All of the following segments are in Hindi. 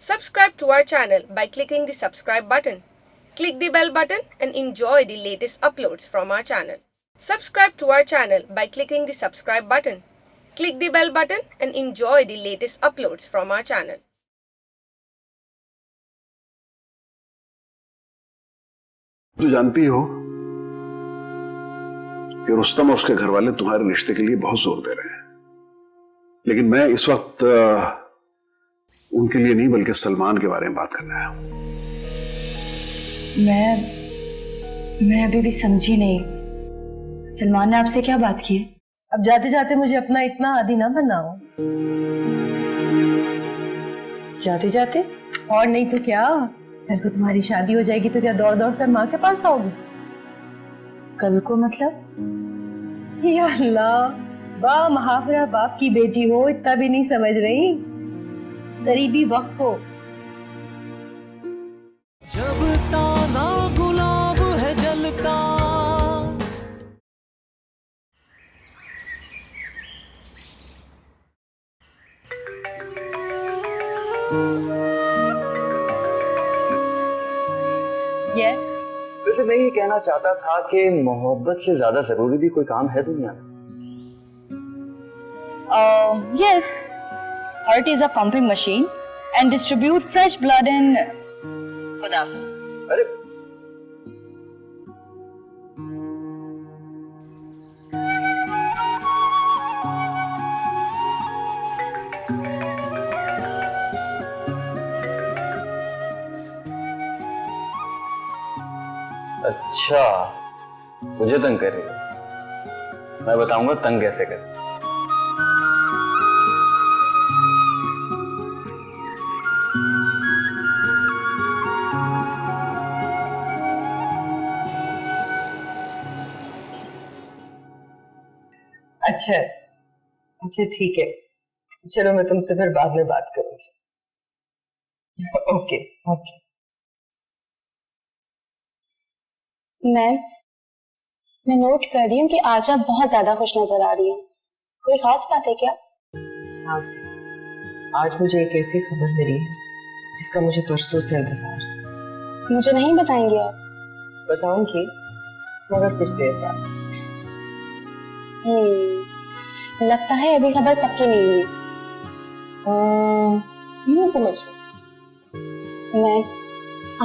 Subscribe to our channel by clicking the subscribe button. Click the bell button and enjoy the latest uploads from our channel. Subscribe to our channel by clicking the subscribe button. Click the bell button and enjoy the latest uploads from our channel. तो जानती हो कि रुस्तम और उसके घर वाले तुम्हारे रिश्ते के लिए बहुत जोर दे रहे हैं, लेकिन मैं इस वक्त उनके लिए नहीं बल्कि सलमान के बारे में बात करने आया हूं। मैं अभी भी समझी नहीं, सलमान ने आपसे क्या बात की है? अब जाते जाते मुझे अपना इतना आदी ना बनाओ। जाते जाते? और नहीं तो क्या, कल को तुम्हारी शादी हो जाएगी तो क्या दौड़ दौड़ कर माँ के पास आओगी? कल को मतलब? या अल्लाह, बा महावरा बाप की बेटी हो, इतना भी नहीं समझ रही? करीबी वक्त को जब ताजा गुलाब है जलता। यस। वैसे मैं ये कहना चाहता था कि मोहब्बत से ज्यादा जरूरी भी कोई काम है दुनिया में? Yes, heart is a pumping machine and distribute fresh blood in. खुदा हाफिज। अरे अच्छा, मुझे तंग कर रही है। मैं बताऊंगा तंग कैसे कर। अच्छा अच्छा ठीक है, चलो मैं तुमसे फिर बाद में बात करूंगी। Okay okay. मैं नोट कर रही हूँ कि आज आप बहुत ज्यादा खुश नजर आ रही हैं। कोई खास बात है क्या? खास है, आज मुझे एक ऐसी खबर मिली है जिसका मुझे परसों से इंतजार था। मुझे नहीं बताएंगे आप? बताऊंगी, मगर कुछ देर बाद। लगता है अभी खबर पक्की नहीं हुई। नहीं समझ मैं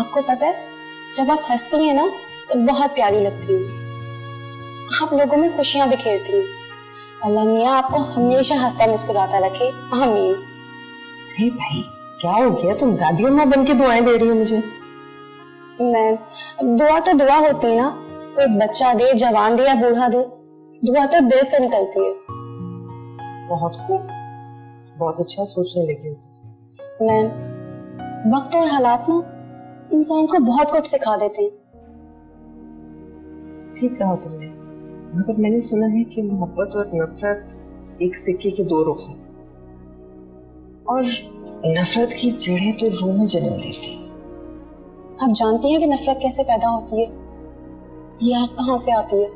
आपको पता है, जब आप हंसती हैं ना तो बहुत प्यारी लगती है। आप लोगों में खुशियां बिखेरती हैं। अल्लाह मियाँ आपको हमेशा हंसता मुस्कुराता रखे, आमीन। अरे भाई क्या हो गया, तुम दादी अम्मा बन के दुआएं दे रही हो मुझे? मैं दुआ तो दुआ होती है ना, कोई बच्चा दे, जवान दे या बूढ़ा दे, दुआ तो दिल से निकलती है। बहुत खूब, बहुत अच्छा सोचने लगी हो। मैं वक्त और हालात ना इंसान को बहुत कुछ सिखा देते हैं। ठीक कहा तुमने, मगर मैंने सुना है कि मोहब्बत और नफरत एक सिक्के के दो रुख हैं, और नफरत की जड़ें तो रूह में जन्म लेती हैं। आप जानती हैं कि नफरत कैसे पैदा होती है? ये आग कहाँ से आती है?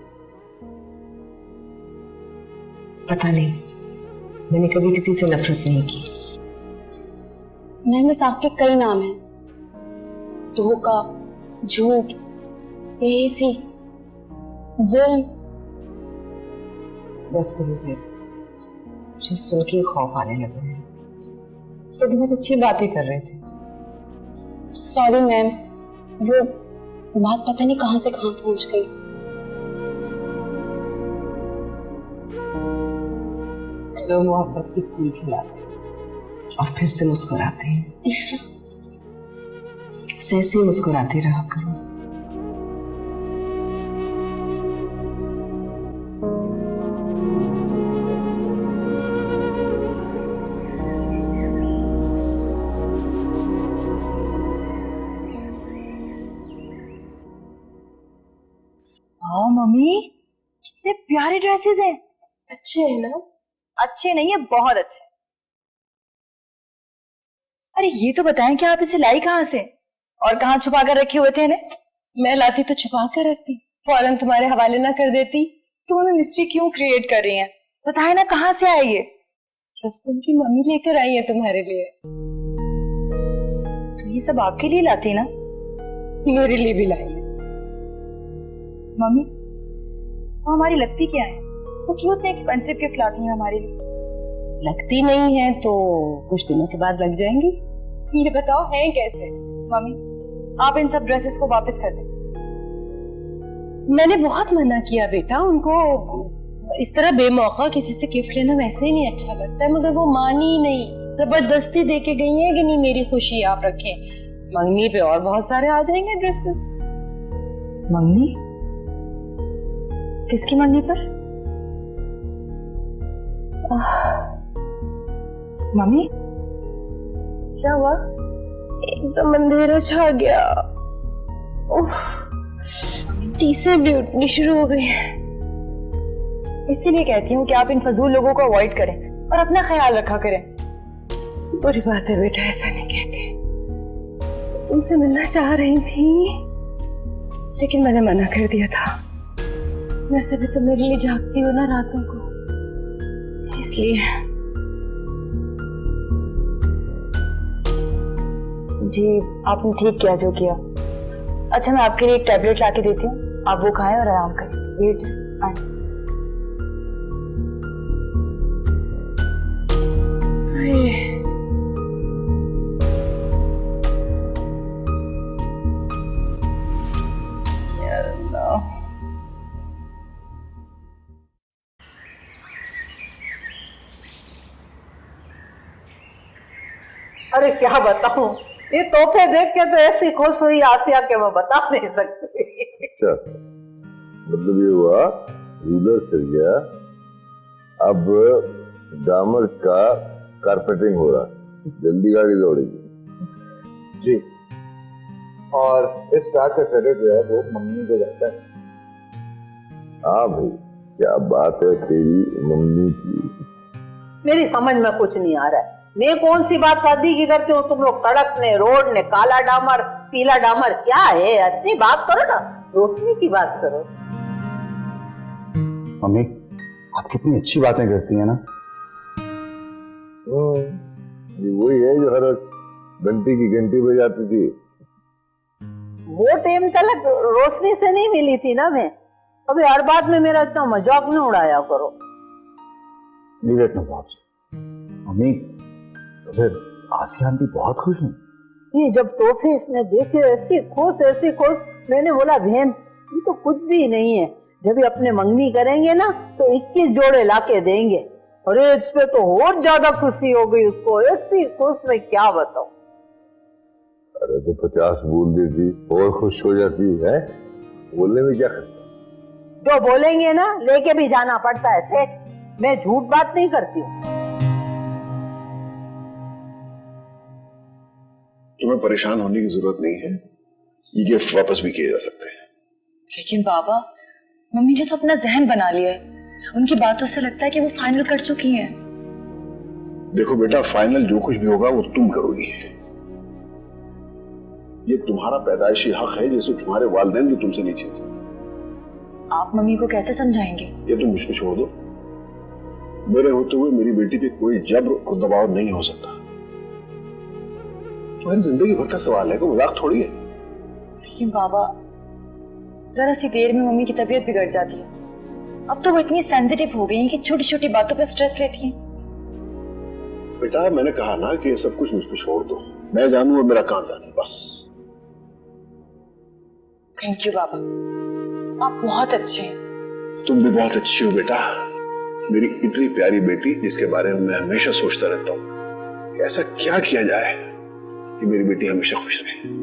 पता नहीं, मैंने कभी किसी से नफरत नहीं की। मैं आग के कई नाम हैं, धोखा, झूठ, बेहिसी, जुल्म। बस करो ज़ेब, मुझे सुन के खौफ आने लगा है। तो बहुत अच्छी बातें कर रहे थे। सॉरी मैम, वो बात पता नहीं कहां से कहां पहुंच गई। लोग मोहब्बत की फूल खिलाते हैं और फिर से मुस्कुराते हैं। ऐसे मुस्कुराते रहा करो। हाँ मम्मी, कितने प्यारे ड्रेसेस हैं। अच्छे है ना? अच्छे नहीं है, बहुत अच्छे। अरे ये तो बताएं कि आप इसे लाई कहाँ से और कहाँ छुपा कर रखे हुए थे इन्हें? मैं लाती तो छुपा कर रखती, फौरन तुम्हारे हवाले ना कर देती। तुम हमें मिस्ट्री क्यों क्रिएट कर रही हैं? बताए ना कहाँ से आए ये? रुस्तम की मम्मी लेकर आई है तुम्हारे लिए। ये सब आपके लिए लाती ना? मेरे लिए भी लाई है। मम्मी, वो हमारी लगती क्या है? वो क्यों इतने एक्सपेंसिव गिफ्ट लाती हैं हमारे लिए? लगती नहीं है तो कुछ दिनों के बाद लग जाएंगी। ये बताओ है कैसे? मम्मी, आप इन सब ड्रेसेस को वापस कर दें। मैंने बहुत मना किया बेटा उनको, इस तरह बेमौका किसी से गिफ्ट लेना वैसे ही नहीं अच्छा लगता है, मगर वो मानी ही नहीं, जबरदस्ती दे के गई है कि नहीं मेरी खुशी आप रखें। मंगनी पे और बहुत सारे आ जाएंगे ड्रेसेस। मंगनी? किसकी मंगनी पर? मम्मी, क्या हुआ? एकदम अंधेरा छा गया, टीसें भी उठनी शुरू हो गई। इसीलिए कहती हूँ कि आप इन फजूल लोगों को अवॉइड करें और अपना ख्याल रखा करें। बुरी बात है बेटा, ऐसा नहीं कहते। तुमसे मिलना चाह रही थी लेकिन मैंने मना कर दिया था। वैसे भी तो मेरे लिए जागती हो ना रातों को, इसलिए। जी, आपने ठीक किया जो किया। अच्छा, मैं आपके लिए एक टैबलेट लाके देती हूँ, आप वो खाएं और आराम करें। लेट जाएं, आएं। अरे क्या बताऊं, ये तोहफे देख के तो ऐसी खुश हुई आसिया के मैं बता नहीं सकती। अच्छा, मतलब ये हुआ रूलर चल गया, अब डामर का कारपेटिंग हो रहा, जल्दी गाड़ी दौड़ेगी जी। और इस बात का क्रेडिट जो है वो मम्मी को जाता है। हाँ भाई, क्या बात है तेरी मम्मी की। मेरी समझ में कुछ नहीं आ रहा है, मैं कौन सी बात शादी की करती हूँ, तुम लोग सड़क ने, रोड ने, काला डामर, पीला डामर, क्या है? इतनी बात करो ना, रोशनी की बात करो। मम्मी, आप कितनी अच्छी बातें करती हैं ना। ये वही है जो हर घंटी की घंटी बजाती थी। वो टाइम तक रोशनी से नहीं मिली थी ना मैं, अभी हर बात में मेरा इतना मजाक न उड़ाया करो। मम्मी, तो फिर आसिया आंटी बहुत खुश हैं। ये जब तोहफे इसने देखे ऐसी खुश, मैंने बोला बहन ये तो कुछ भी नहीं है, जब भी अपने मंगनी करेंगे ना तो 21 जोड़े लाके देंगे। अरे इस पे तो और ज्यादा खुशी हो गई उसको, ऐसी खुश मैं क्या बताऊं। अरे तो 50 बोल देती और खुश हो जाती है, बोलने में क्या खर्चा। जो बोलेंगे ना लेके भी जाना पड़ता है सेठ, मैं झूठ बात नहीं करती हूँ। तुम्हें परेशान होने की जरूरत नहीं है, ये गिफ्ट वापस भी किए जा सकते हैं। लेकिन बाबा, मम्मी ने तो अपना जहन बना लिया है, उनकी बातों से लगता है कि वो फाइनल कर चुकी हैं। देखो बेटा, फाइनल जो कुछ भी होगा वो तुम करोगी। ये तुम्हारा पैदाइशी हक है जिसे तुम्हारे वालिदैन भी तुमसे नहीं छीन सकते। आप मम्मी को कैसे समझाएंगे? ये तुम मुझ पे छोड़ दो। मेरे होते हुए मेरी बेटी पे कोई जबर और दबाव नहीं हो सकता। तुम्हारी जिंदगी भर का सवाल है, कोई मजाक थोड़ी है। लेकिन बाबा, जरा सी देर में मम्मी की तबीयत बिगड़ जाती है। अब तो वो इतनी सेंसिटिव हो गई हैं कि छोटी छोटी बातों पे स्ट्रेस लेती हैं। बेटा, मैंने कहा ना कि ये सब कुछ मुझ पे छोड़ दो, मैं जानूं और मेरा काम जानूं, बस। थैंक यू बाबा, आप बहुत अच्छे हैं। तुम भी बहुत अच्छी हो बेटा, मेरी इतनी प्यारी बेटी जिसके बारे में मैं हमेशा सोचता रहता हूँ कि ऐसा क्या किया जाए कि मेरी बेटी हमेशा खुश रहे।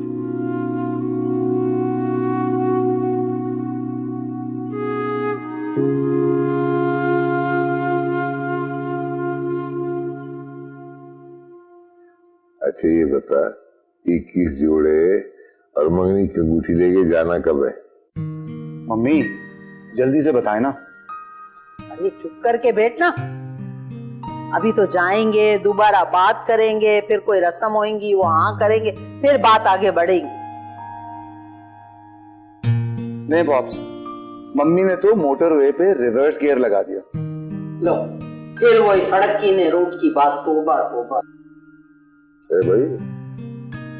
अच्छा ये बता, 21 जोड़े और मंगनी की अंगूठी लेके जाना कब है? मम्मी जल्दी से बताए ना। अरे चुप करके बैठना, अभी तो जाएंगे, दोबारा बात करेंगे, फिर कोई रस्म होंगी वहां करेंगे, फिर बात आगे बढ़ेगी। नहीं बॉब्स, मम्मी ने तो मोटरवे पे रिवर्स गियर लगा दिया। लो, फिर वही सड़क की ने रोड की बात, तोबा तोबा। भाई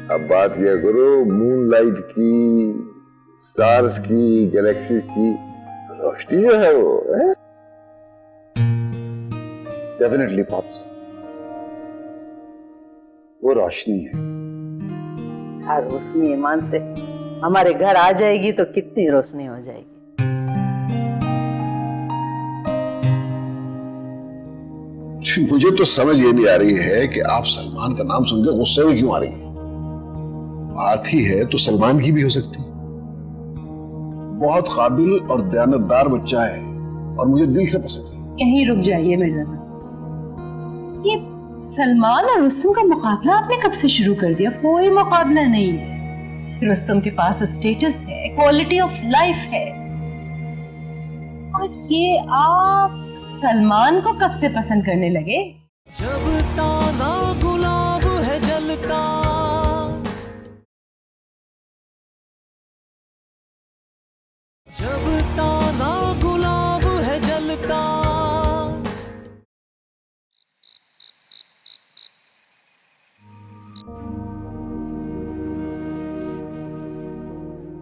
अब बात किया करो मून लाइट की, स्टार्स की, गैलेक्सीज की। रोशनी जो है वो है? डेफिनेटली पॉप्स, वो रोशनी है। हर रोशनी ईमान से हमारे घर आ जाएगी तो कितनी रोशनी हो जाएगी। मुझे तो समझ ये नहीं आ रही है कि आप सलमान का नाम सुनकर गुस्से में क्यों आ रही हैं? बात ही है तो सलमान की भी हो सकती है। बहुत काबिल और दयानतदार बच्चा है और मुझे दिल से पसंद है। यहीं रुक जाइए मिर्जा साहब, ये सलमान और रुस्तम का मुकाबला आपने कब से शुरू कर दिया? कोई मुकाबला नहीं है। रुस्तम के पास स्टेटस है, क्वालिटी ऑफ लाइफ है, और ये आप सलमान को कब से पसंद करने लगे? जब ताजा गुलाब है जलता, जब ताजा गुलाब है जलता।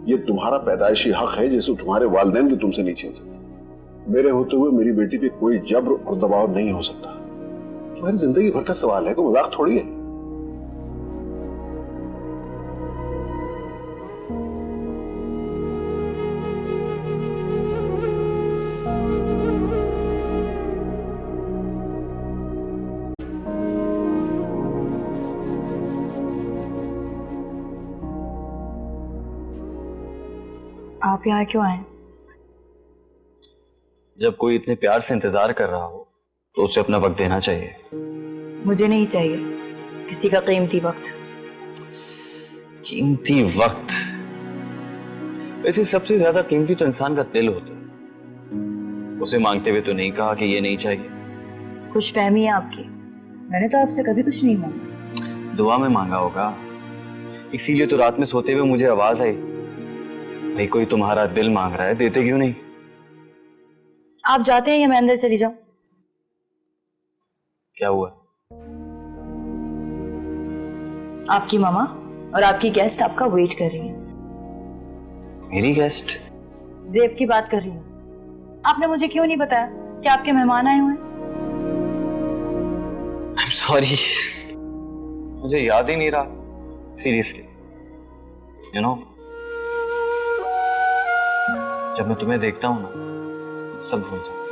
ये तुम्हारा पैदाइशी हक है जिसे तुम्हारे वालिदैन भी तुमसे नहीं छीन सकते। मेरे होते हुए मेरी बेटी पे कोई जब्र और दबाव नहीं हो सकता। तुम्हारी जिंदगी भर का सवाल है, कोई मजाक थोड़ी है। आप यहाँ क्यों आए? जब कोई इतने प्यार से इंतजार कर रहा हो तो उसे अपना वक्त देना चाहिए। मुझे नहीं चाहिए किसी का कीमती वक्त। कीमती वक्त? वैसे सबसे ज्यादा कीमती तो इंसान का दिल होता है। उसे मांगते हुए तो नहीं कहा कि ये नहीं चाहिए। कुछ फहमी है आपकी। मैंने तो आपसे कभी कुछ नहीं मांगा। दुआ में मांगा होगा, इसीलिए तो रात में सोते हुए मुझे आवाज आई, भाई कोई तुम्हारा दिल मांग रहा है, देते क्यों नहीं? आप जाते हैं या मैं अंदर चली जाऊं? क्या हुआ? आपकी मामा और आपकी गेस्ट आपका वेट कर रही है। मेरी गेस्ट? जेब की बात कर रही हूँ। आपने मुझे क्यों नहीं बताया कि आपके मेहमान आए हुए हैं? आई एम सॉरी, मुझे याद ही नहीं रहा। सीरियसली, यू नो, जब मैं तुम्हें देखता हूं ना सब भूल जाता।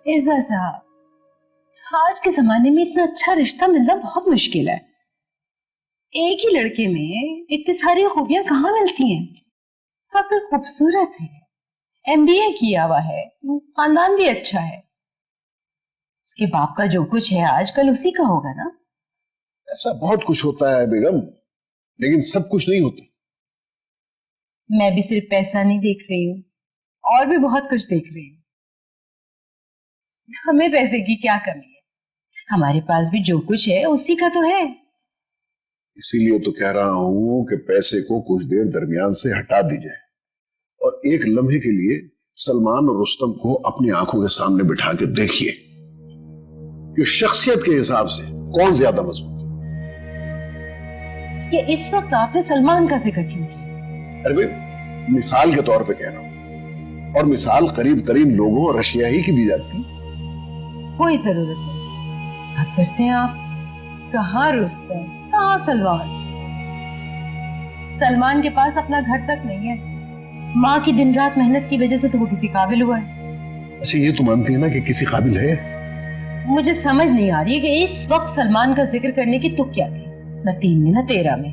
मिर्जा साहब, आज के जमाने में इतना अच्छा रिश्ता मिलना बहुत मुश्किल है। एक ही लड़के में इतनी सारी खूबियां कहाँ मिलती हैं? काफी खूबसूरत है, MBA किया हुआ है, खानदान भी अच्छा है। उसके बाप का जो कुछ है आजकल उसी का होगा ना? ऐसा बहुत कुछ होता है बेगम, लेकिन सब कुछ नहीं होता। मैं भी सिर्फ पैसा नहीं देख रही हूँ, और भी बहुत कुछ देख रही हूँ। हमें पैसे की क्या कमी है? हमारे पास भी जो कुछ है उसी का तो है। इसीलिए तो कह रहा हूं कि पैसे को कुछ देर दरमियान से हटा दीजिए और एक लम्हे के लिए सलमान और रुस्तम को अपनी आंखों के सामने बिठा के देखिए कि शख्सियत के हिसाब से कौन ज्यादा मजबूत है। ये इस वक्त आपने सलमान का जिक्र क्यों किया? अरे भाई, मिसाल के तौर पे कह रहा हूं, और मिसाल करीब तरीन लोगों और अशिया ही की दी जाती है। कोई जरूरत नहीं। बात करते हैं आप, कहाँ रुस्तम, कहाँ सलमान? सलमान के पास अपना घर तक नहीं है। माँ की दिन रात मेहनत की वजह से तो वो किसी काबिल हुआ है। अच्छा, ये तो मानती है ना कि किसी काबिल है? मुझे समझ नहीं आ रही है कि इस वक्त सलमान का जिक्र करने की तुक क्या थी, न 3 में न 13 में।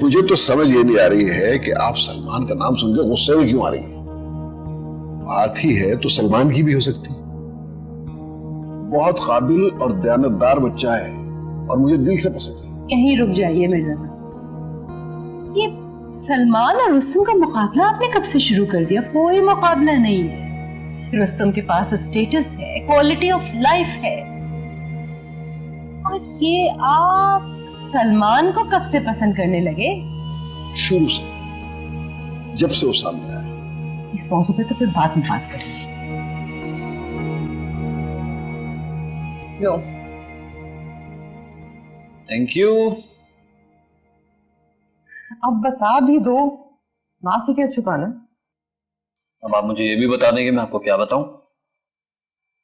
मुझे तो समझ ये नहीं आ रही है कि आप सलमान का नाम सुनकर गुस्से में क्यों आ रही हैं। बात ही है तो सलमान की भी हो सकती है। बहुत काबिल और दयानतदार बच्चा है और मुझे दिल से पसंद है। यहीं रुक जाइए मिर्जा साहब, ये सलमान और रुस्तम का मुकाबला आपने कब से शुरू कर दिया? कोई मुकाबला नहीं है। रुस्तम के पास स्टेटस है, क्वालिटी ऑफ लाइफ है, और ये आप सलमान को कब से पसंद करने लगे? शुरू से, जब से वो सामने आया। इस मौजू पे तो फिर बाद में बात करेंगे। लो, थैंक यू। अब बता भी दो, माँ से क्या छुपाना? अब आप मुझे ये भी बता देंगे मैं आपको क्या बताऊं?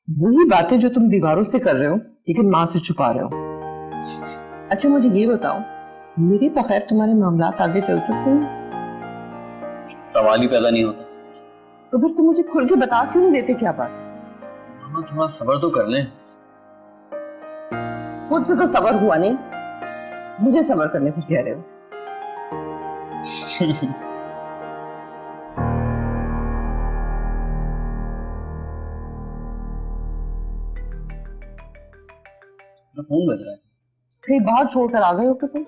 वही बातें जो तुम दीवारों से कर रहे हो लेकिन माँ से छुपा रहे हो। अच्छा मुझे ये बताओ, मेरे बगैर तुम्हारे मामलात आगे चल सकते हैं? सवाल ही पैदा नहीं होता। तो फिर तुम मुझे खुल के बता क्यों नहीं देते क्या बात? हम थोड़ा सब्र तो कर लें। खुद से तो सब्र हुआ नहीं, मुझे सब्र करने को कह रहे हो। फोन बज रहा है। कहीं बाहर छोड़कर आ गए हो क्या तुम?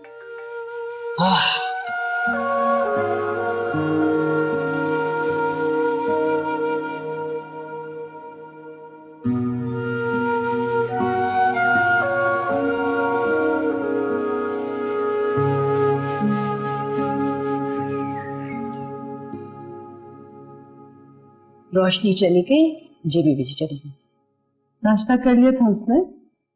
रोशनी चली गई, जेबी भी चली गई। नाश्ता कर लिया था उसने?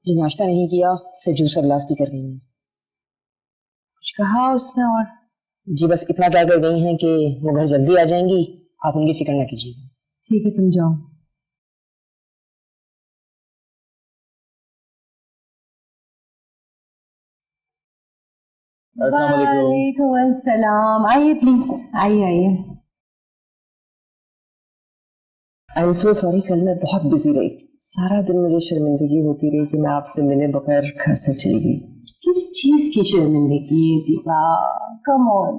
जी नाश्ता नहीं किया, सिर्फ जूस और गिलास पी कर गई हैं। कुछ कहा उसने? और जी बस इतना कह कर गई हैं कि वो घर जल्दी आ जाएंगी, आप उनकी फिक्र ना कीजिएगा। ठीक है, तुम जाओ। वालेकुम अस्सलाम। आइए प्लीज, आइए आइए। आई एम सो सॉरी, कल मैं बहुत बिजी रही। सारा दिन मुझे शर्मिंदगी होती रही कि मैं आपसे मिले बगैर घर से चली गई। किस चीज की शर्मिंदगी है दीपा? कम ऑन,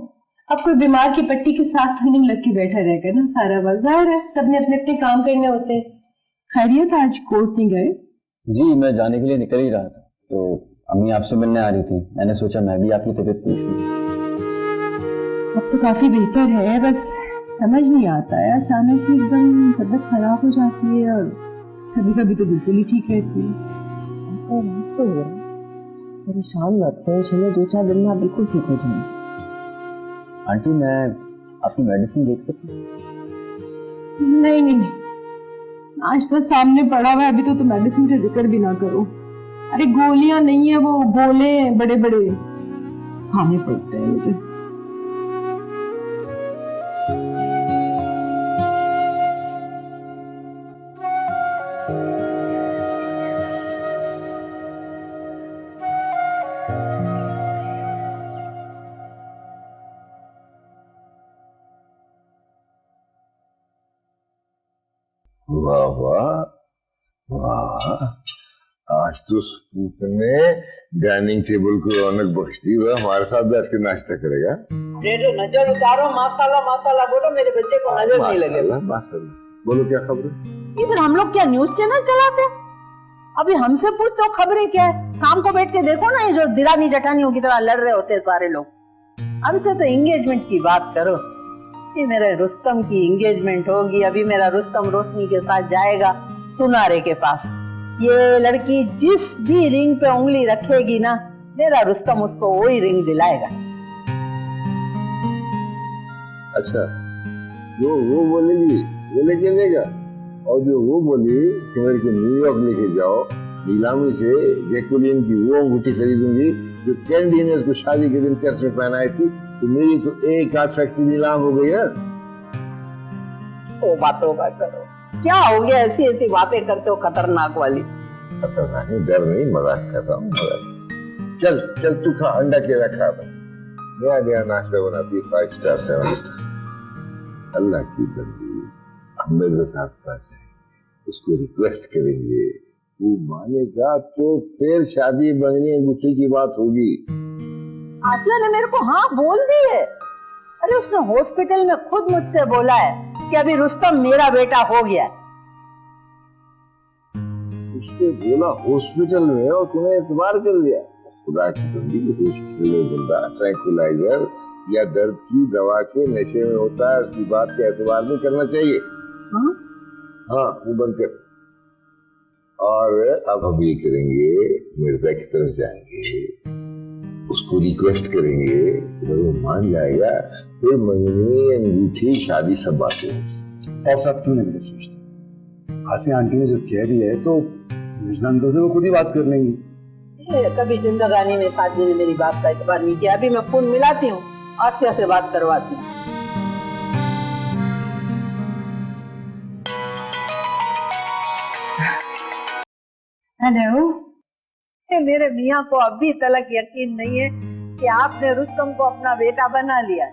अब कोई बीमार की पट्टी के साथ तो नहीं लग के बैठा रहेगा ना सारा वक्त। जाहिर है सबने अपने अपने काम करने होते हैं। खैरियत, आज कोर्ट नहीं गए? जी मैं जाने के लिए निकल ही रहा था, तो अम्मी आपसे मिलने आ रही थी, मैंने सोचा मैं भी आपकी तबीयत पूछ लूं। अब तो काफी बेहतर है, बस समझ नहीं आता है, अचानक ही एकदम तबीयत खराब हो जाती है और कभी कभी तो बिल्कुल ही ठीक रहती है। तो हो रहा है, परेशान मत हो, चलो 2-4 दिन में आप बिल्कुल ठीक हो जाएंगे। आंटी मैं आपकी मेडिसिन देख सकती हूँ? नहीं नहीं नहीं, नाश्ता सामने पड़ा हुआ है, अभी तो मेडिसिन का जिक्र भी ना करो। अरे गोलियां नहीं है, वो गोले बड़े बड़े खाने पड़ते हैं मुझे। वाह वाह वाह, आज तो स्पूत ने डाइनिंग टेबल को रौनक बख्श दी। वह हमारे साथ बैठ के नाश्ता करेगा। नजर उतारो, माशाल्लाह माशाल्लाह बोलो, मेरे बच्चे को नजर नहीं लगे। माशाल्लाह, बोलो क्या खबर है? इधर हम लोग क्या न्यूज चैनल चलाते? अभी हमसे पूछ तो खबरें क्या है? शाम को बैठ के देखो ना, ये जो दिरानी जठानियों की तरह लड़ रहे होते हैं सारे लोग। हमसे तो एंगेजमेंट की बात करो कि मेरे रुस्तम की एंगेजमेंट होगी। अभी मेरा रुस्तम रोशनी के साथ जाएगा सुनारे के पास। ये लड़की जिस भी रिंग पे उंगली रखेगी ना, मेरा रुस्तम उसको वही रिंग दिलाएगा। अच्छा, जो वो बोलेगी वो लेके देगा, और जो वो बोली कि मेरे को न्यूयॉर्क लेके जाओ, नीलामी से जैकुलिन की वो अंगूठी खरीदूंगी जो कैंडी ने उसको शादी के दिन चर्च में पहनाई थी, तो मेरी तो एक आध फैक्ट्री नीलाम हो गई है। ओ बातों का करो, क्या हो गया? ऐसी ऐसी बातें करते हो खतरनाक वाली। खतरनाक नहीं, डर नहीं, मजाक कर रहा हूँ, मजाक। चल चल तू खा, अंडा केला खा, नया नया नाश्ता बनाती है, 5 स्टार 7 स्टार। अल्लाह की बंदी हम मेरे साथ पास है, उसको रिक्वेस्ट करेंगे, वो मानेगा तो फिर शादी बंगनी अंगूठी की बात होगी। आसिया ने मेरे को हाँ बोल दी है। अरे उसने हॉस्पिटल में खुद मुझसे बोला है कि अभी रुस्तम मेरा बेटा हो गया। उसने बोला हॉस्पिटल में और तूने एतबार कर लिया? खुदा की बंदी, हॉस्पिटल में बंदा ट्रैंकुलाइजर या दर्द की दवा के नशे में होता है, उसकी बात का एतबार नहीं करना चाहिए। हाँ, मुंह बंद कर। और अब हम ये करेंगे, मिर्जा की तरफ जाएंगे, उसको रिक्वेस्ट करेंगे, अगर वो मान जाएगा फिर मंगनी, अंगूठी, शादी सब बातें होंगी। आप साहब क्यों नहीं सोचते? आसिया आंटी ने जब कह दिया है तो मिर्जा अंकल से वो खुद ही बात कर लेंगी। कभी जिंदगानी में सादगी ने मेरी बात का इतबार नहीं किया। अभी मैं फोन मिलाती हूँ, आसिया से बात करवाती हूँ। हेलो। मेरे मियाँ को अभी तलक यकीन नहीं है कि आपने रुस्तम को अपना बेटा बना लिया।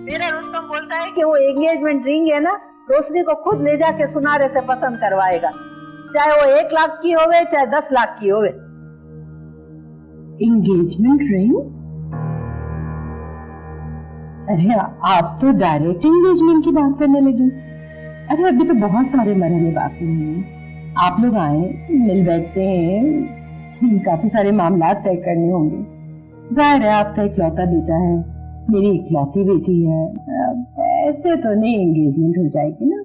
मेरा रुस्तम बोलता है कि वो एंगेजमेंट रिंग है ना, रोशनी को खुद ले जाके सुनारे से पसंद करवाएगा, चाहे वो 1 लाख की होवे चाहे 10 लाख की होवे। Engagement ring? अरे आप तो डायरेक्ट एंगेजमेंट की बात करने लगी। अरे अभी तो बहुत सारे मरहले बाकी हैं। आप लोग आए, मिल बैठते हैं, काफी सारे मामला तय करने होंगे। जाहिर है आपका इकलौता बेटा है, मेरी इकलौती बेटी है, ऐसे तो नहीं एंगेजमेंट हो जाएगी ना।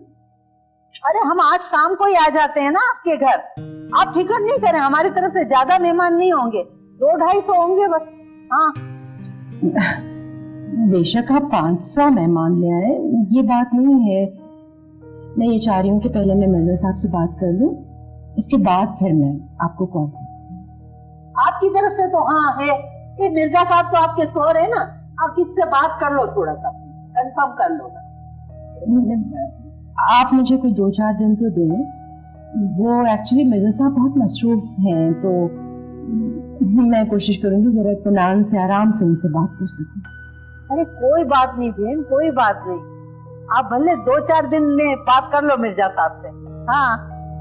अरे हम आज शाम को ही आ जाते हैं ना आपके घर, आप फिक्र नहीं करें, हमारी तरफ से ज्यादा मेहमान नहीं होंगे, 200-250 होंगे बस। हाँ बेशक आप 500 मेहमान ले आए, ये बात नहीं है। मैं ये चाह रही हूँ कि पहले मैं मिर्जा साहब से बात कर लूँ, उसके बाद फिर मैं आपको कॉल करती हूँ। आपकी तरफ से तो हाँ है कि मिर्जा साहब तो आपके सोर है ना, आप किससे बात कर लो, थोड़ा सा कंफर्म कर लो बस। आप मुझे कोई 2-4 दिन तो दें। वो एक्चुअली मिर्जा साहब बहुत मसरूफ हैं, तो मैं कोशिश करूंगी जरा इत्मीनान से आराम से उनसे बात कर सकूं। अरे कोई बात नहीं बहन, कोई बात नहीं, आप भले 2-4 दिन में बात कर लो मिर्जा साहब से। हाँ,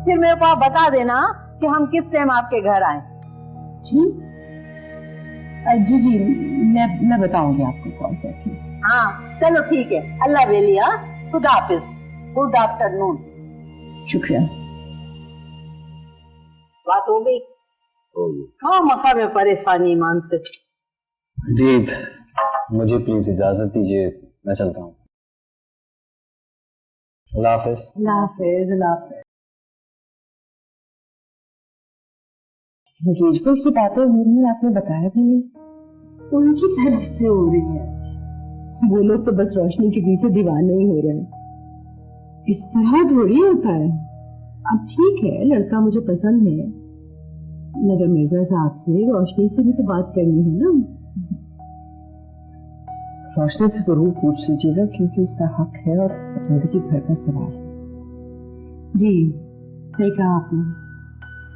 फिर मेरे को आप बता देना कि हम किस टाइम आपके घर आए। जी जी जी, मैं बताऊंगी आपको कॉल करके। हाँ चलो ठीक है, अल्लाह वेलिया, खुदा हाफिज, गुड आफ्टरनून। शुक्रिया। बात हो गई? हाँ, मखा में परेशानी ईमान से। जी मुझे प्लीज इजाजत दीजिए, मैं चलता हूँ। अल्लाह हाफिज। अल्लाह हाफिज। अल्लाह हाफिज। एंगेजमेंट की बातें हो रही हैं, आपने बताया भी नहीं। उनकी तरफ से हो रही है, वो लोग तो बस रोशनी के पीछे दीवाने ही हो रहे हैं। इस तरह थोड़ी होता है। अब ठीक है, लड़का मुझे पसंद है, मगर मिर्जा साहब से रोशनी से भी तो बात करनी है ना। रोशनी से जरूर पूछ लीजिएगा, क्योंकि उसका हक है और जिंदगी भर का सवाल है। जी सही कहा आपने,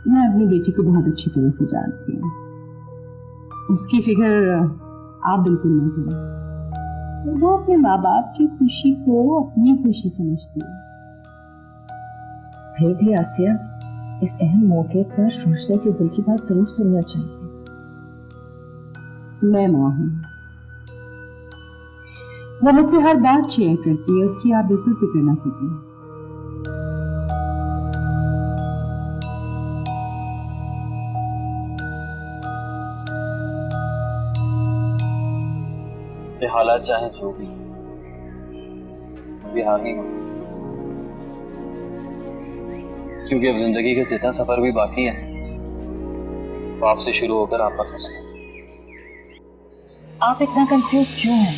मैं अपनी बेटी को बहुत अच्छी तरह से जानती हूँ, उसकी फिक्र आप बिल्कुल नहीं करें। वो अपने माँ बाप की खुशी को अपनी खुशी समझती है। फिर भी आसिया, इस अहम मौके पर रोशनी के दिल की बात जरूर सुनना चाहिए। मैं माँ हूँ, वो मुझसे हर बात शेयर करती है, उसकी आप बिल्कुल फिक्र ना कीजिए। ये हालात चाहे जो भी, अभी हार नहीं हो, क्योंकि अब जिंदगी का जितना सफर भी बाकी है वो आपसे शुरू होकर आप पर खत्म। आप इतना कंफ्यूज क्यों हैं?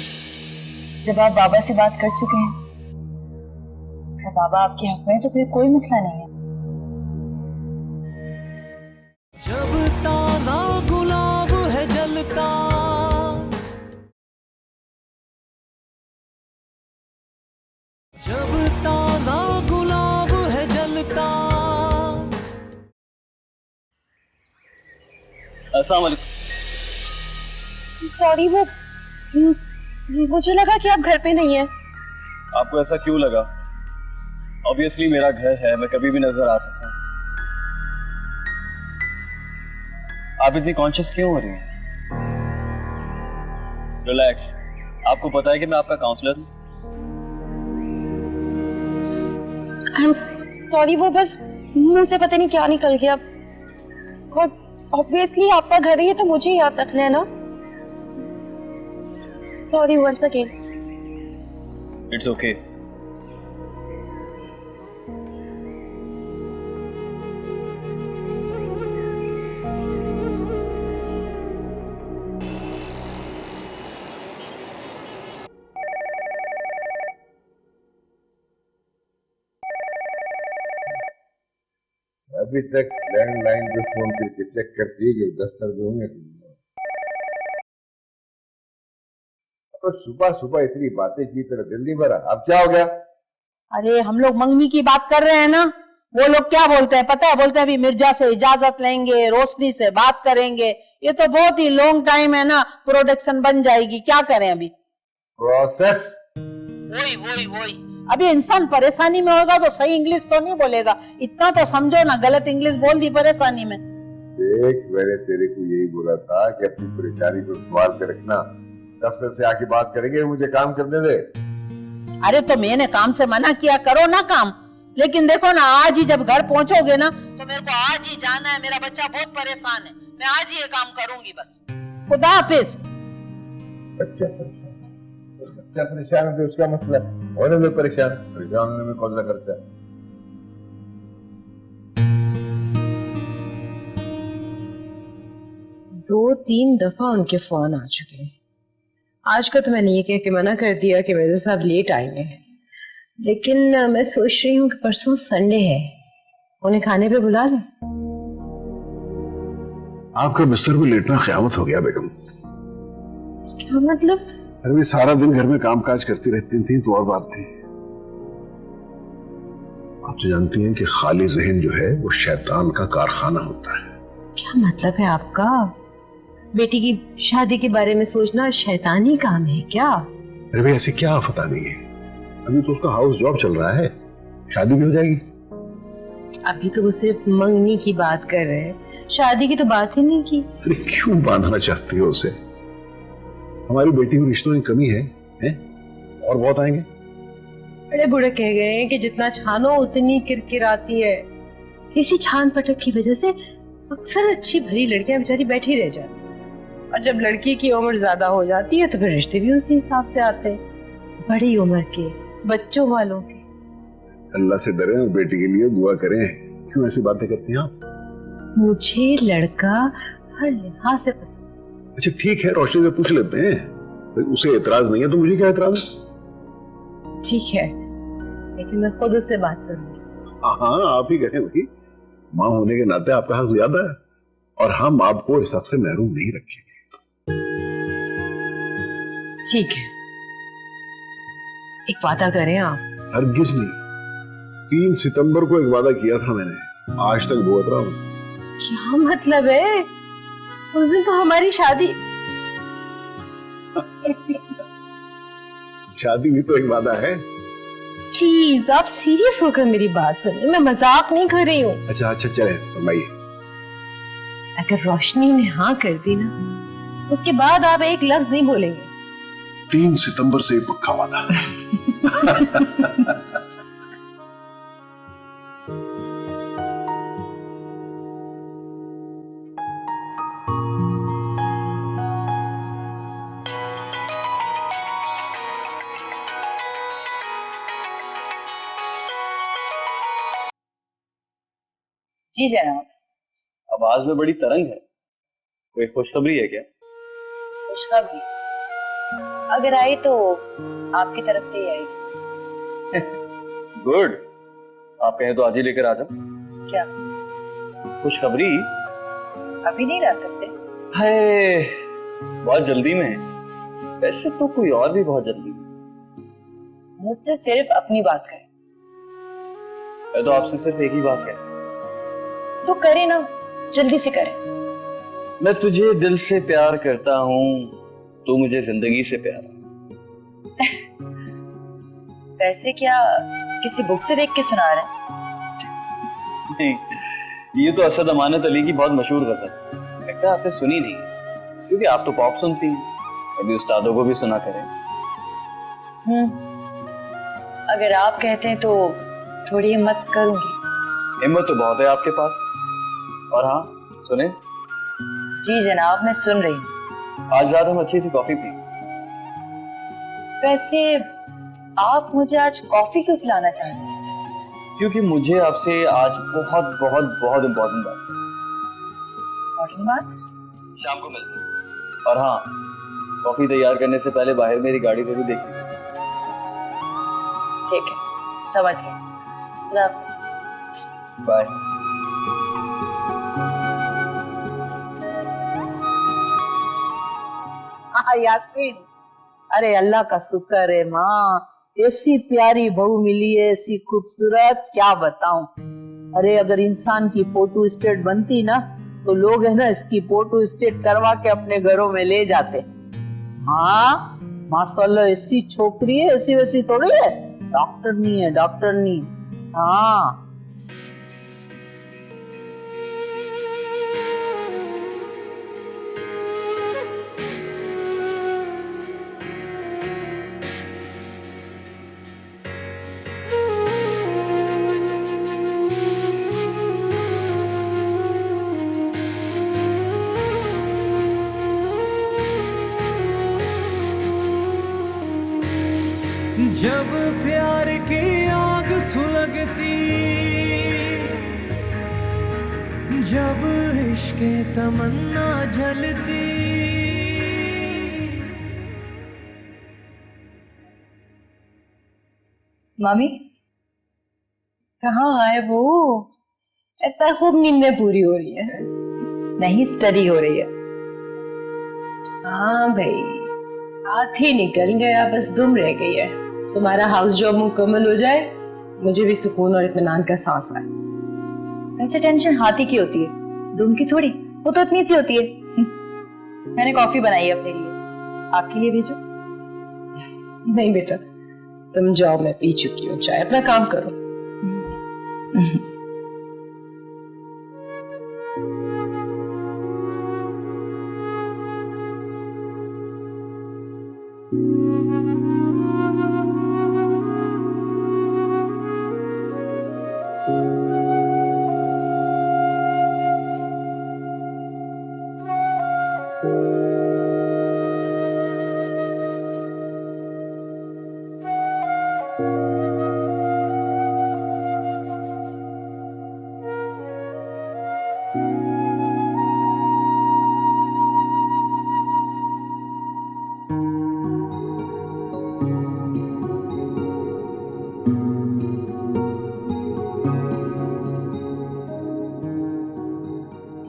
जब आप बाबा से बात कर चुके हैं और बाबा आपके हक में, तो फिर कोई मसला नहीं है। जब ताजा गुलाब है जलता, जब ताजा गुलाब है जलता। अस्सलाम वालेकुम। सॉरी, वो मुझे लगा कि आप घर पे नहीं है। आपको ऐसा क्यों लगा? ऑब्वियसली मेरा घर है, मैं कभी भी नजर आ सकता हूँ। आप इतनी कॉन्शियस क्यों हो रही हैं? रिलैक्स, आपको पता है कि मैं आपका काउंसलर हूँ। सॉरी, वो बस मुंह से पता नहीं क्या निकल गया। और ऑब्वियसली आपका घर है, ये तो मुझे याद रखना है ना। Sorry once again. It's okay. अभी तक लैंडलाइन पे फोन करके चेक करती है कि 10 दर्द होंगे। तो सुबह सुबह इतनी बातें की, तेरा दिल नहीं भरा? अब क्या हो गया? अरे हम लोग मंगनी की बात कर रहे हैं ना, वो लोग क्या बोलते हैं पता है? बोलते हैं अभी मिर्जा से इजाजत लेंगे, रोशनी से बात करेंगे। ये तो बहुत ही लॉन्ग टाइम है ना, प्रोडक्शन बन जाएगी। क्या करें अभी? प्रोसेस। वही अभी इंसान परेशानी में होगा तो सही इंग्लिश तो नहीं बोलेगा, इतना तो समझो ना। गलत इंग्लिश बोल दी परेशानी में। देख, मैंने तेरे को यही बोला था कि अपनी परेशानी को संभाल के रखना। दफ्तर से आके बात करेंगे, मुझे काम करने दे। अरे तो मैंने काम से मना किया? करो ना काम। लेकिन देखो ना, आज ही जब घर पहुंचोगे ना तो मेरे को आज ही जाना है। मेरा बच्चा बहुत परेशान है, मैं आज ही ये काम करूंगी बस। खुदा हाफिज। बच्चा परेशान है तो उसका मसला होने में परेशान होने में कौन सा खर्चा? दो तीन दफा उनके फोन आ चुके हैं। आज का तो मैंने ये कह के मना कर दिया कि मेरे साथ लेट आएंगे, लेकिन मैं सोच रही हूँ कि परसों संडे है, उन्हें खाने पे बुला लें। आपका बिस्तर पे लेटना क़यामत हो गया बेगम। क्या मतलब? अरे भी सारा दिन घर में काम काज करती रहती थी तो और बात थी। आप तो जानती हैं कि खाली जहन जो है वो शैतान का कारखाना होता है। क्या मतलब है आपका? बेटी की शादी के बारे में सोचना शैतानी काम है क्या? अरे भाई ऐसी क्या आफत आ गई है? अभी तो उसका हाउस जॉब चल रहा है, शादी भी हो जाएगी। अभी तो वो सिर्फ मंगनी की बात कर रहे हैं, शादी की तो बात ही नहीं की। अरे क्यों बांधना चाहती हो उसे? हमारी बेटी की रिश्तों की कमी है, और बहुत आएंगे। बड़े बूढ़े कह गए हैं कि जितना छानो उतनी किरकिर आती है। इसी छान पटक की वजह से अक्सर अच्छी भली लड़कियां बेचारी बैठी रह जाती, और जब लड़की की उम्र ज्यादा हो जाती है तो फिर रिश्ते भी उसी हिसाब से आते हैं, बड़ी उम्र के, बच्चों वालों के। अल्लाह से डरें और बेटी के लिए दुआ करें। क्यों ऐसी बातें करती हैं आप? मुझे लड़का हर लिहाज से पसंद। अच्छा ठीक है, रोशनी से पूछ लेते हैं, तो उसे एतराज नहीं है तो मुझे क्या एतराज? ठीक है, लेकिन मैं खुद उससे बात करूंगी। हाँ आप ही कहें भाई, माँ होने के नाते आपका हक ज्यादा है, और हम आपको इस हक से महरूम नहीं रखेंगे। ठीक है, एक वादा करें आप। हरगिज नहीं। 3 सितंबर को एक वादा किया था मैंने, आज तक भुगत रहा हूँ। क्या मतलब है? उस दिन तो हमारी शादी शादी भी तो एक वादा है। प्लीज आप सीरियस होकर मेरी बात सुनिए, मैं मजाक नहीं कर रही हूँ। अच्छा चले फरमाइए। अगर रोशनी ने हाँ कर दी ना, उसके बाद आप एक लफ्ज नहीं बोलेंगे। 3 सितंबर से पक्का वादा। जी जनाब। आवाज में बड़ी तरंग है, कोई खुशखबरी है क्या? खुशखबरी अगर आई तो आपकी तरफ से ही आएगी। गुड, आप कहें तो आज ही लेकर आ जाओ। क्या खुशखबरी? अभी नहीं ला सकते? हाय, बहुत जल्दी में है। वैसे तो कोई और भी बहुत जल्दी में। मुझसे सिर्फ अपनी बात करें। मैं तो आपसे सिर्फ एक ही बात कह सकता हूं। तो करे ना, जल्दी से करें। मैं तुझे दिल से प्यार करता हूँ, तू मुझे जिंदगी से प्यार। वैसे क्या किसी बुक से देख के सुना रहे हैं? नहीं, ये तो असद अमानत अली की बहुत मशहूर गजल। लगता है आपने सुनी नहीं, क्योंकि आप तो पॉप सुनती हैं। अभी उस्तादों को भी सुना करें। अगर आप कहते हैं तो थोड़ी हिम्मत करूंगी। हिम्मत तो बहुत है आपके पास। और हाँ सुने। जी जनाब, मैं सुन रही हूँ। आज रात हम अच्छी सी कॉफी पी। वैसे आप मुझे आज कॉफी क्यों पिलाना चाहते हैं? क्योंकि मुझे आपसे आज बहुत बहुत बहुत इम्पोर्टेंट बात है। इम्पोर्टेंट बात? शाम को मिलते हैं। और हाँ, कॉफी तैयार करने से पहले बाहर मेरी गाड़ी को भी देख लीजिए। ठीक है, समझ गए। बाय। हाँ यास्मीन, अरे अल्लाह का शुक्र है माँ, ऐसी प्यारी बहू मिली है, ऐसी खूबसूरत, क्या बताऊं। अरे अगर इंसान की फोटो स्टेट बनती ना तो लोग है ना इसकी फोटो स्टेट करवा के अपने घरों में ले जाते। हाँ माशाल्लाह, ऐसी छोकरी है, ऐसी वैसी थोड़ी है, डॉक्टर नहीं है, डॉक्टर नहीं। हाँ जब प्यार की आग सुलगती, जब इश्क तमन्ना जलती। मामी कहाँ है वो? इतना खूब नींदें पूरी हो रही है। नहीं, स्टडी हो रही है। हाँ भाई, हाथी निकल गया, बस दुम रह गई है। तुम्हारा हाउस जॉब मुकम्मल हो जाए, मुझे भी सुकून और इत्मीनान का सांस आए। वैसे टेंशन हाथी की होती है, दुम की थोड़ी, वो तो इतनी सी होती है। मैंने कॉफी बनाई है अपने लिए, आपके लिए भेजो? नहीं बेटा, तुम जाओ, मैं पी चुकी हूँ चाय, अपना काम करो।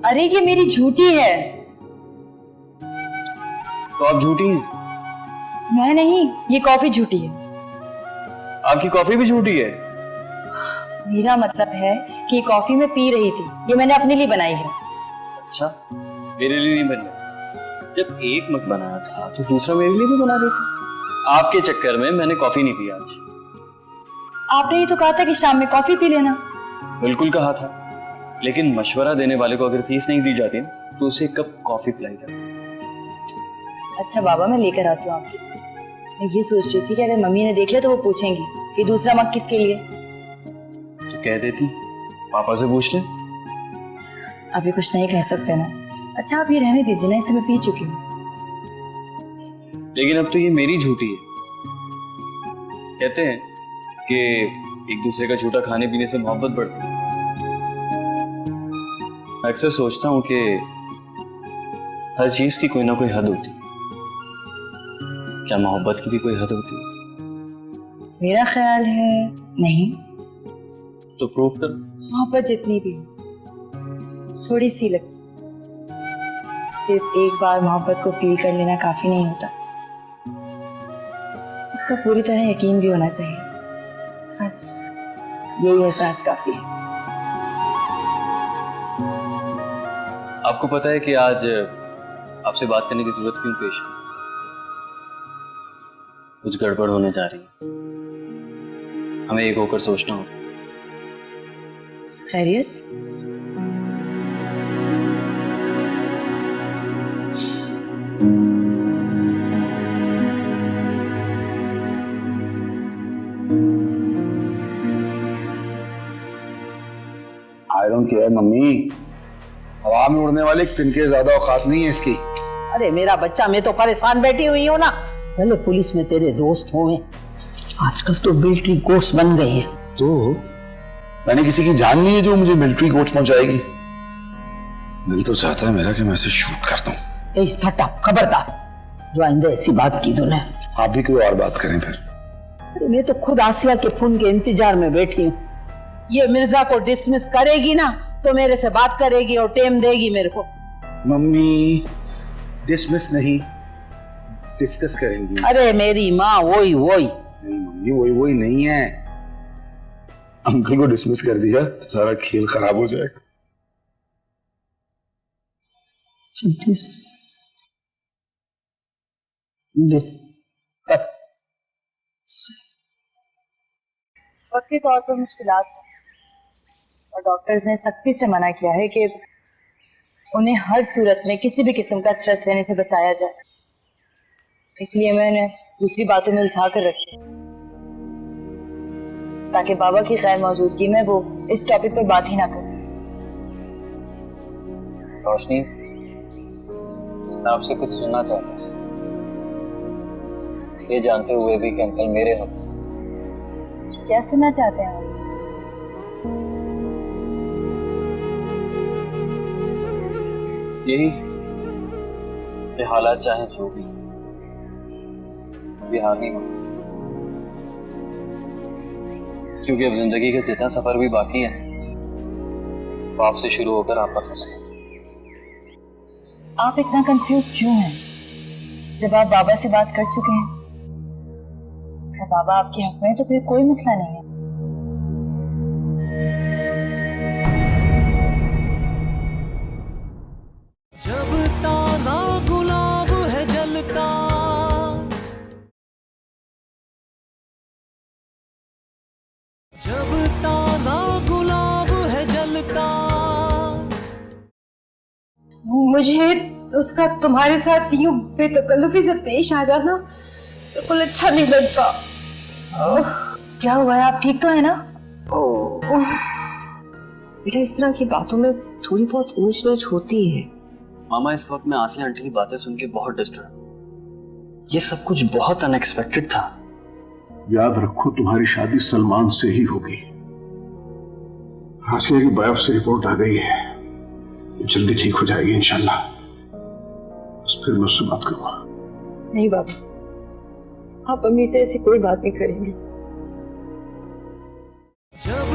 अरे ये मेरी झूठी है। तो आप झूठी हैं? मैं नहीं, ये कॉफी झूठी है। आपकी कॉफी भी झूठी है? मेरा मतलब है कि ये कॉफी मैं पी रही थी, ये मैंने अपने लिए बनाई है। अच्छा, मेरे लिए नहीं बनी। जब एक मत बनाया था तो दूसरा मेरे लिए भी बना देती। आपके चक्कर में मैंने कॉफी नहीं पी आज। आपने ये तो कहा था कि शाम में कॉफी पी लेना। बिल्कुल कहा था, लेकिन मशवरा देने वाले को अगर फीस नहीं दी जाती तो उसे कब कॉफी पिलाई जाती। अच्छा बाबा, मैं लेकर आती हूँ आपकी। मैं ये सोच रही थी कि अगर मम्मी ने देख लिया तो वो पूछेंगी कि दूसरा मग किसके लिए। तो कह देती पापा से पूछ ले। अभी कुछ नहीं कह सकते ना। अच्छा आप ये रहने दीजिए ना, इसे मैं पी चुकी हूँ। लेकिन अब तो ये मेरी झूठी है। कहते हैं कि एक दूसरे का झूठा खाने पीने से मोहब्बत बढ़ती है। मैं अक्सर सोचता हूँ कि हर चीज की कोई ना कोई हद होती है। क्या मोहब्बत की भी कोई हद होती है? मेरा ख्याल है नहीं। तो प्रूफ कर। मोहब्बत जितनी भी हो, थोड़ी सी लगती, सिर्फ एक बार मोहब्बत को फील कर लेना काफी नहीं होता, उसका पूरी तरह यकीन भी होना चाहिए। बस यही एहसास काफी है। आपको पता है कि आज आपसे बात करने की जरूरत क्यों पेश है? कुछ गड़बड़ होने जा रही है, हमें एक होकर सोचना होगा। खैरियत? आई डोंट केयर मम्मी, हवा में उड़ने वाले तिनके ज्यादा औकात नहीं है इसकी। अरे मेरा बच्चा, मैं तो परेशान बैठी हुई हूँ ना, भले पुलिस में तेरे दोस्त हों, आजकल तो मिलिट्री कोर्स बन गए हैं। तो मैंने किसी की जान नहीं है जो मुझे मिलिट्री कोच पहुंचाएगी। दिल तो चाहता है मेरा कि मैं इसे शूट कर दूं। ए सटा, खबरदार जो आइंदा ऐसी बात की तूने। आप भी कोई और बात करें फिर। अरे मैं तो खुद आसिया के फोन के इंतजार में बैठी हूँ। ये मिर्जा को डिसमिस करेगी ना तो मेरे से बात करेगी और टेम देगी मेरे को। मम्मी डिसमिस नहीं, डिस्कस करेंगी। अरे मेरी माँ वही वही। नहीं मम्मी, वही नहीं है। अंकल को डिसमिस कर दिया तो सारा खेल खराब हो जाएगा। वक्ती तौर पर मुश्किलात हैं और डॉक्टर्स ने सख्ती से मना किया है कि उन्हें हर सूरत में किसी भी किस्म का स्ट्रेस लेने से बचाया जाए। इसलिए मैंने दूसरी बातों में उलझा कर रखी ताकि बाबा की गैर मौजूदगी में वो इस टॉपिक पर बात ही ना करें। रोशनी, मैं आपसे कुछ सुनना चाहता हूँ, ये जानते हुए भी कि अंकल मेरे हो। क्या सुनना चाहते हैं आप? यही कि हालात चाहे जो भी अभी हार नहीं हो, क्योंकि अब जिंदगी का जितना सफर भी बाकी है वो आपसे शुरू होकर आप पर खत्म। आप इतना कंफ्यूज क्यों हैं जब आप बाबा से बात कर चुके हैं और बाबा आपके हक में, तो फिर कोई मसला नहीं है। जब ताजा गुलाब है जलता, जब ताजा गुलाब है जलता। मुझे उसका तुम्हारे साथ यूं बेतकल्लुफी से पेश आ जाना बिल्कुल अच्छा नहीं लगता। क्या हुआ है? आप ठीक तो है ना? बेटा इस तरह की बातों में थोड़ी बहुत ऊंच नीच होती है। मामा, इस वक्त मैं आसिया आंटी की बातें सुन के बहुत डिस्टर्ब। ये सब कुछ बहुत अनएक्सपेक्टेड था। याद रखो तुम्हारी शादी सलमान से ही होगी। आसिया की बायोप्सी रिपोर्ट आ गई है, जल्दी ठीक हो जाएगी इंशाल्लाह। फिर मैं उससे बात करूंगा। नहीं बाबा, आप अम्मी से ऐसी कोई बात नहीं करेंगे। जब